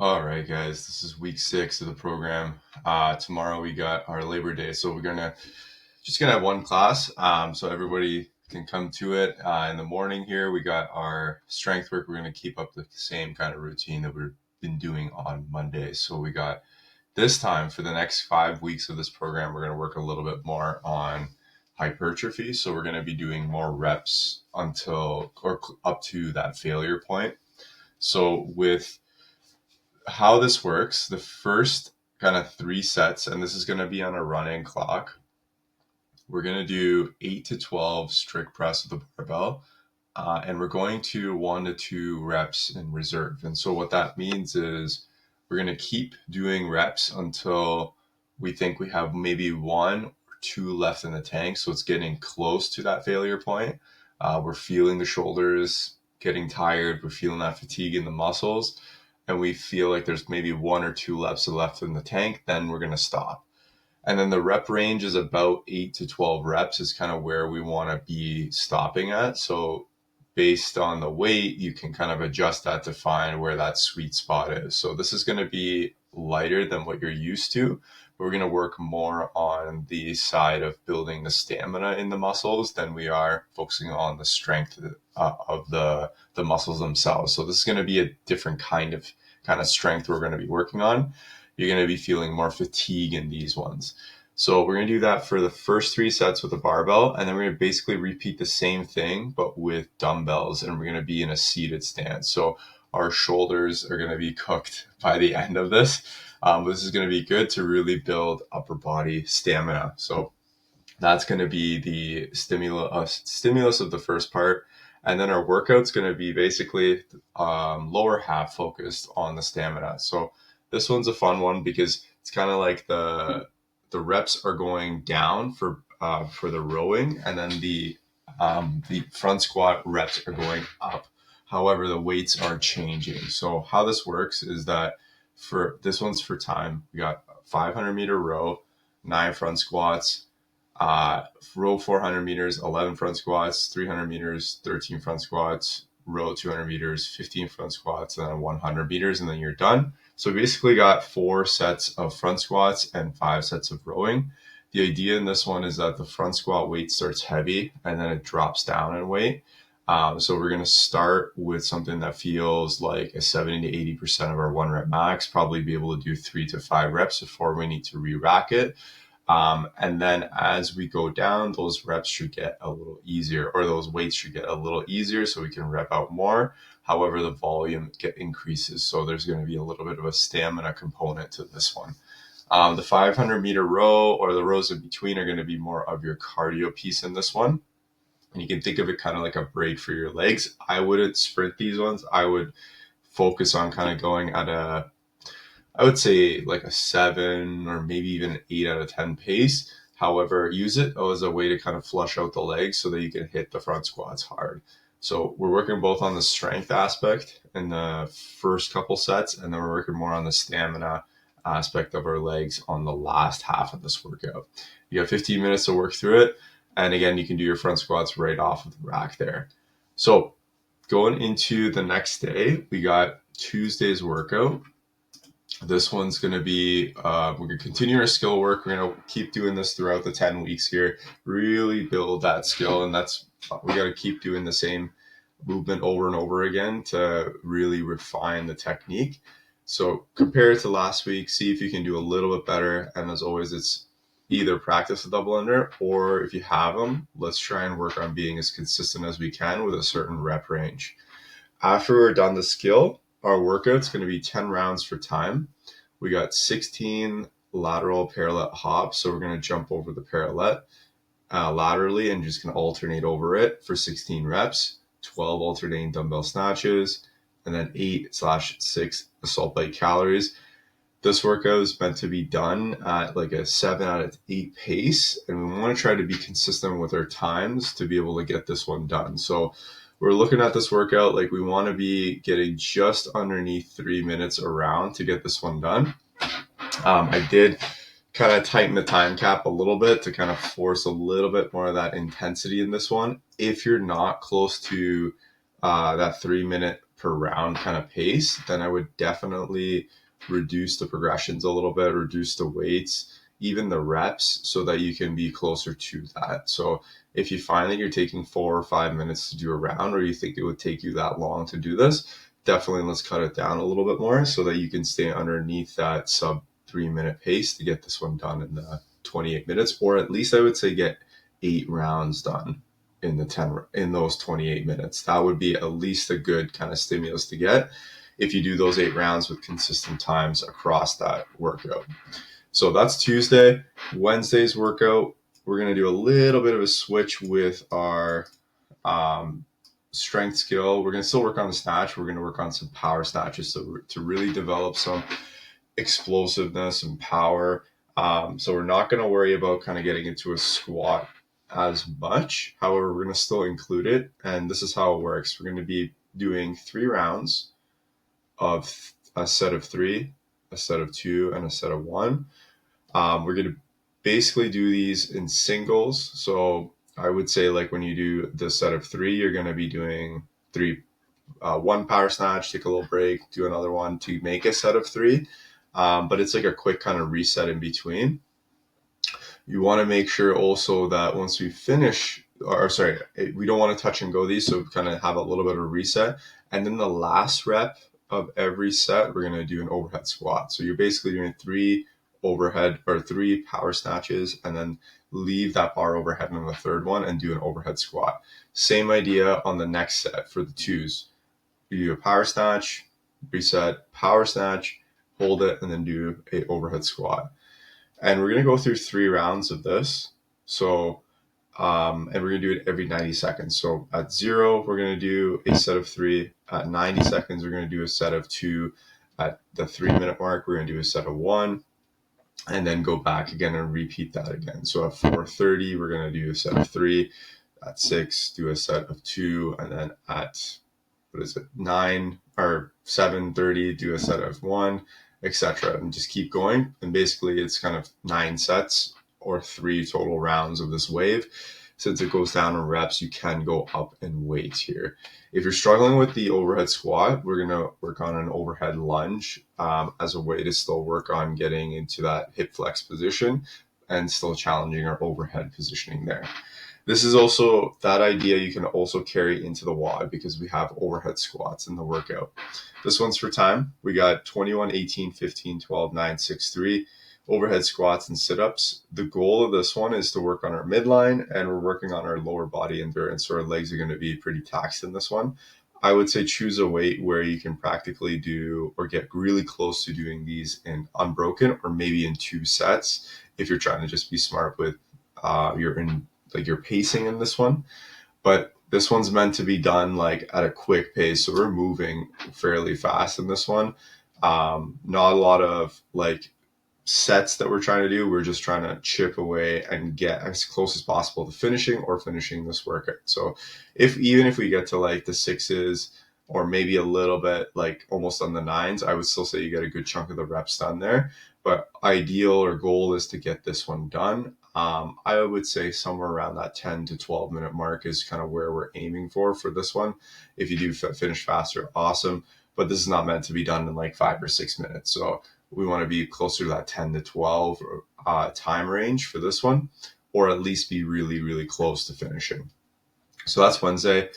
All right, guys, this is week 6 of the program. Tomorrow we got our Labor Day, so we're just gonna have one class, so everybody can come to it. In the morning here, we got our strength work. We're gonna keep up the same kind of routine that we've been doing on Mondays. So we got this time for the next 5 weeks of this program, we're gonna work a little bit more on hypertrophy. So we're gonna be doing more reps until or up to that failure point. So with how this works, the first kind of 3 sets, and this is going to be on a running clock. We're going to do 8 to 12 strict press with the barbell, and we're going to 1 to 2 reps in reserve. And so what that means is we're going to keep doing reps until we think we have maybe 1 or 2 left in the tank. So it's getting close to that failure point. We're feeling the shoulders getting tired. We're feeling that fatigue in the muscles, and we feel like there's maybe 1 or 2 reps left in the tank. Then we're going to stop. And then the rep range is about 8 to 12 reps is kind of where we want to be stopping at. So based on the weight, you can kind of adjust that to find where that sweet spot is. So this is going to be lighter than what you're used to. We're going to work more on the side of building the stamina in the muscles than we are focusing on the strength of the muscles themselves. So this is going to be a different kind of strength we're going to be working on. You're going to be feeling more fatigue in these ones. So we're going to do that for the first 3 sets with a barbell, and then we're going to basically repeat the same thing, but with dumbbells, and we're going to be in a seated stance. So our shoulders are going to be cooked by the end of this. This is going to be good to really build upper body stamina. So that's going to be the stimulus of the first part. And then our workout's going to be basically lower half focused on the stamina. So this one's a fun one because it's kind of like the reps are going down for the rowing, and then the front squat reps are going up. However, the weights are changing. So how this works is that for this one's for time. We got 500-meter row, 9 front squats, row 400 meters, 11 front squats, 300 meters, 13 front squats, row 200 meters, 15 front squats, and then 100 meters, and then you're done. So we basically got 4 sets of front squats and 5 sets of rowing. The idea in this one is that the front squat weight starts heavy and then it drops down in weight. So we're going to start with something that feels like a 70 to 80% of our 1 rep max, probably be able to do 3 to 5 reps before we need to re-rack it. And then as we go down, those reps should get a little easier, or those weights should get a little easier so we can rep out more. However, the volume increases. So there's going to be a little bit of a stamina component to this one. The 500-meter row or the rows in between are going to be more of your cardio piece in this one. And you can think of it kind of like a break for your legs. I wouldn't sprint these ones. I would focus on kind of going at I would say like a 7 or maybe even an 8 out of 10 pace. However, use it as a way to kind of flush out the legs so that you can hit the front squats hard. So we're working both on the strength aspect in the first couple sets, and then we're working more on the stamina aspect of our legs on the last half of this workout. You got 15 minutes to work through it. And again, you can do your front squats right off of the rack there. So going into the next day, we got Tuesday's workout. This one's going to be, we're going to continue our skill work. We're going to keep doing this throughout the 10 weeks here, really build that skill. And we got to keep doing the same movement over and over again to really refine the technique. So compare it to last week, see if you can do a little bit better. And as always, it's either practice a double under, or if you have them, let's try and work on being as consistent as we can with a certain rep range. After we're done the skill, our workout's going to be 10 rounds for time. We got 16 lateral parallel hops. So we're going to jump over the parallel laterally and just going to alternate over it for 16 reps, 12 alternating dumbbell snatches, and then 8/6 assault bike calories. This workout is meant to be done at like a 7 out of 8 pace, and we want to try to be consistent with our times to be able to get this one done. So we're looking at this workout like we want to be getting just underneath 3 minutes around to get this one done. I did kind of tighten the time cap a little bit to kind of force a little bit more of that intensity in this one. If you're not close to that 3 minute per round kind of pace, then I would definitely reduce the progressions a little bit, reduce the weights, even the reps, so that you can be closer to that. So if you find that you're taking 4 or 5 minutes to do a round, or you think it would take you that long to do this, definitely let's cut it down a little bit more so that you can stay underneath that sub 3-minute pace to get this one done in the 28 minutes, or at least I would say get 8 rounds done in those 28 minutes. That would be at least a good kind of stimulus to get if you do those 8 rounds with consistent times across that workout. So that's Tuesday. Wednesday's workout, we're going to do a little bit of a switch with our strength skill. We're going to still work on the snatch. We're going to work on some power snatches to really develop some explosiveness and power. So we're not going to worry about kind of getting into a squat as much. However, we're going to still include it. And this is how it works. We're going to be doing 3 rounds of a set of 3, a set of 2, and a set of 1. We're going to basically do these in singles. So I would say, like, when you do the set of 3, you're going to be doing 1 power snatch, take a little break, do another one to make a set of 3. But it's like a quick kind of reset in between. You want to make sure also that once we finish, we don't want to touch and go these, so kind of have a little bit of a reset. And then the last rep of every set, we're going to do an overhead squat. So you're basically doing 3 overhead or 3 power snatches, and then leave that bar overhead on the third one and do an overhead squat. Same idea on the next set for the 2s. You do a power snatch, reset, power snatch, hold it, and then do a overhead squat. And we're going to go through 3 rounds of this. So, and we're going to do it every 90 seconds. So at 0, we're going to do a set of 3. At 90 seconds, we're going to do a set of 2. At the 3-minute mark, we're going to do a set of 1. And then go back again and repeat that again. So at 4:30, we're going to do a set of 3. At 6, do a set of 2. And then at 9 or 7:30, do a set of 1, etc. And just keep going. And basically it's kind of 9 sets or 3 total rounds of this wave. Since it goes down in reps, you can go up in weight here. If you're struggling with the overhead squat, we're going to work on an overhead lunge as a way to still work on getting into that hip flex position and still challenging our overhead positioning there. This is also that idea you can also carry into the WOD because we have overhead squats in the workout. This one's for time. We got 21, 18, 15, 12, 9, 6, 3 overhead squats and sit-ups. The goal of this one is to work on our midline, and we're working on our lower body endurance. So our legs are going to be pretty taxed in this one. I would say choose a weight where you can practically do or get really close to doing these in unbroken or maybe in 2 sets if you're trying to just be smart with your pacing in this one. But this one's meant to be done like at a quick pace. So we're moving fairly fast in this one. Not a lot of like sets that we're trying to do. We're just trying to chip away and get as close as possible to finishing this workout. So even if we get to like the 6s or maybe a little bit like almost on the 9s, I would still say you get a good chunk of the reps done there. But ideal or goal is to get this one done. I would say somewhere around that 10 to 12 minute mark is kind of where we're aiming for this one. If you do finish faster, awesome. But this is not meant to be done in like 5 or 6 minutes. So we want to be closer to that 10 to 12 time range for this one, or at least be really, really close to finishing. So that's Wednesday.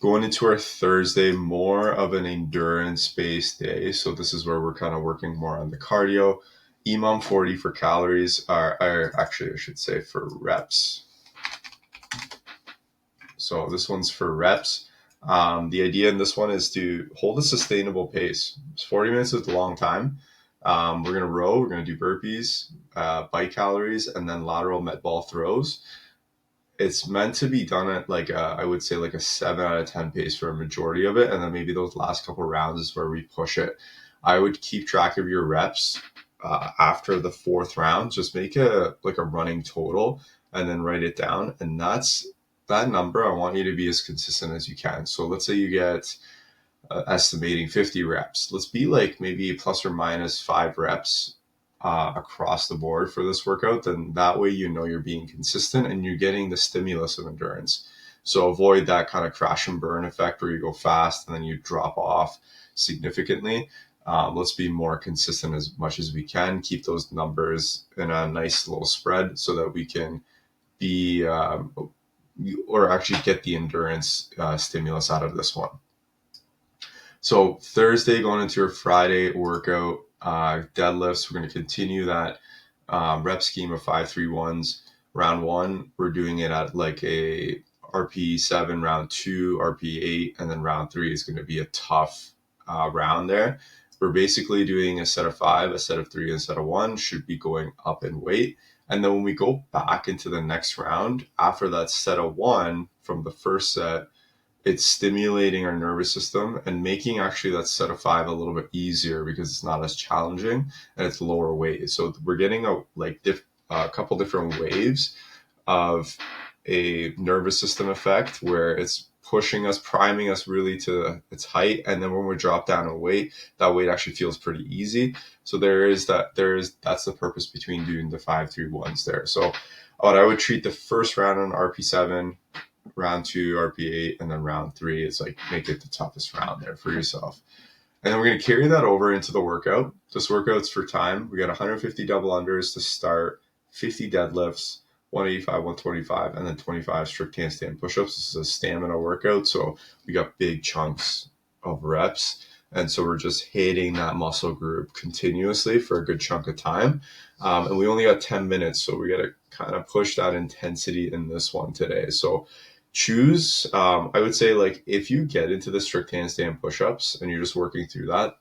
Going into our Thursday, more of an endurance-based day. So this is where we're kind of working more on the cardio. EMOM 40 for calories, actually I should say for reps. So this one's for reps. The idea in this one is to hold a sustainable pace. 40 minutes is a long time. We're going to row, we're going to do burpees, bike calories, and then lateral met ball throws. It's meant to be done at like I would say like a 7 out of 10 pace for a majority of it. And then maybe those last couple rounds is where we push it. I would keep track of your reps after the 4th round. Just make a running total and then write it down. And that number, I want you to be as consistent as you can. So let's say you get estimating 50 reps. Let's be like maybe plus or minus 5 reps across the board for this workout. Then that way, you're being consistent and you're getting the stimulus of endurance. So avoid that kind of crash and burn effect where you go fast and then you drop off significantly. Let's be more consistent as much as we can. Keep those numbers in a nice little spread so that we can be or actually get the endurance stimulus out of this one. So Thursday going into your Friday workout, deadlifts, we're going to continue that rep scheme of 5-3-1s. Round one, we're doing it at like a RP7, round two, RP8, and then round three is going to be a tough round there. We're basically doing a set of 5, a set of 3, and a set of 1, should be going up in weight. And then when we go back into the next round, after that set of 1 from the first set, it's stimulating our nervous system and making actually that set of 5 a little bit easier because it's not as challenging and it's lower weight. So we're getting a couple different waves of a nervous system effect where it's pushing us, priming us really to its height. And then when we drop down in weight, that weight actually feels pretty easy. So that's the purpose between doing the 5-3-1s there. So what I would treat the first round on RP7, round 2 RP8, and then round 3 is like make it the toughest round there for yourself. And then we're going to carry that over into the workout. This workout's for time. We got 150 double unders to start, 50 deadlifts, 185, 125, and then 25 strict handstand push-ups. This is a stamina workout, so we got big chunks of reps. And so we're just hitting that muscle group continuously for a good chunk of time. And we only got 10 minutes, so we got to kind of push that intensity in this one today. So choose, I would say, like, if you get into the strict handstand push-ups and you're just working through that,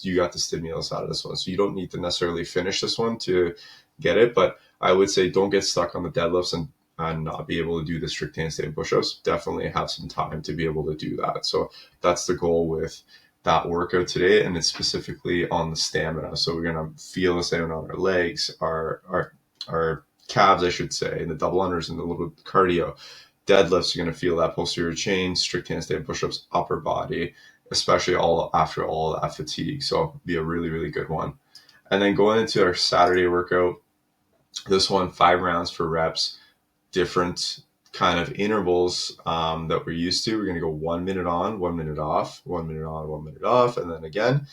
you got the stimulus out of this one. So you don't need to necessarily finish this one to get it, but I would say don't get stuck on the deadlifts and not be able to do the strict handstand push-ups. Definitely have some time to be able to do that. So that's the goal with that workout today, and it's specifically on the stamina. So we're gonna feel the stamina on our legs, our calves, I should say, and the double unders and the little cardio. Deadlifts, you're gonna feel that posterior chain, strict handstand push-ups, upper body, especially after all that fatigue. So be a really, really good one. And then going into our Saturday workout, this one, 5 rounds for reps, different kind of intervals that we're used to. We're going to go 1 minute on, 1 minute off, 1 minute on, 1 minute off, and then again.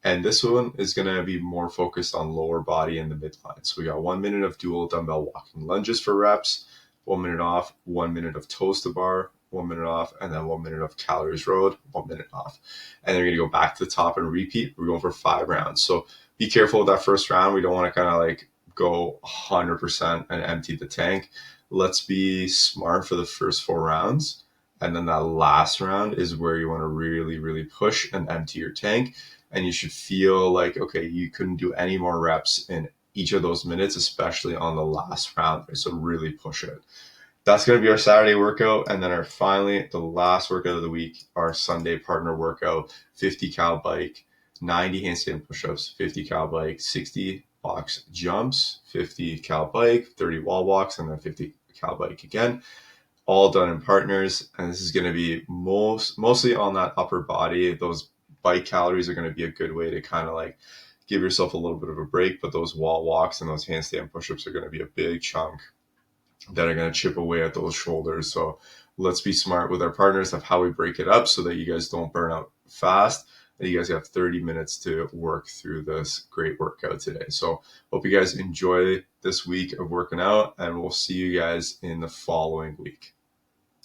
And this one is going to be more focused on lower body and the midline. So we got 1 minute of dual dumbbell walking lunges for reps, 1 minute off, 1 minute of toes to bar, 1 minute off, and then 1 minute of calories road, 1 minute off. And then we're going to go back to the top and repeat. We're going for 5 rounds. So be careful with that first round. We don't want to kind of like go 100% and empty the tank. Let's be smart for the first 4 rounds. And then that last round is where you want to really, really push and empty your tank. And you should feel like, okay, you couldn't do any more reps in each of those minutes, especially on the last round. So really push it. That's going to be our Saturday workout. And then the last workout of the week, our Sunday partner workout, 50 cal bike, 90 handstand push-ups, 50 cal bike, 60 box jumps, 50 cal bike, 30 wall walks, and then 50 cal bike again, all done in partners. And this is going to be mostly on that upper body. Those bike calories are going to be a good way to kind of like give yourself a little bit of a break, but those wall walks and those handstand push-ups are going to be a big chunk that are going to chip away at those shoulders. So let's be smart with our partners of how we break it up so that you guys don't burn out fast. And you guys have 30 minutes to work through this great workout today. So hope you guys enjoy this week of working out, and we'll see you guys in the following week.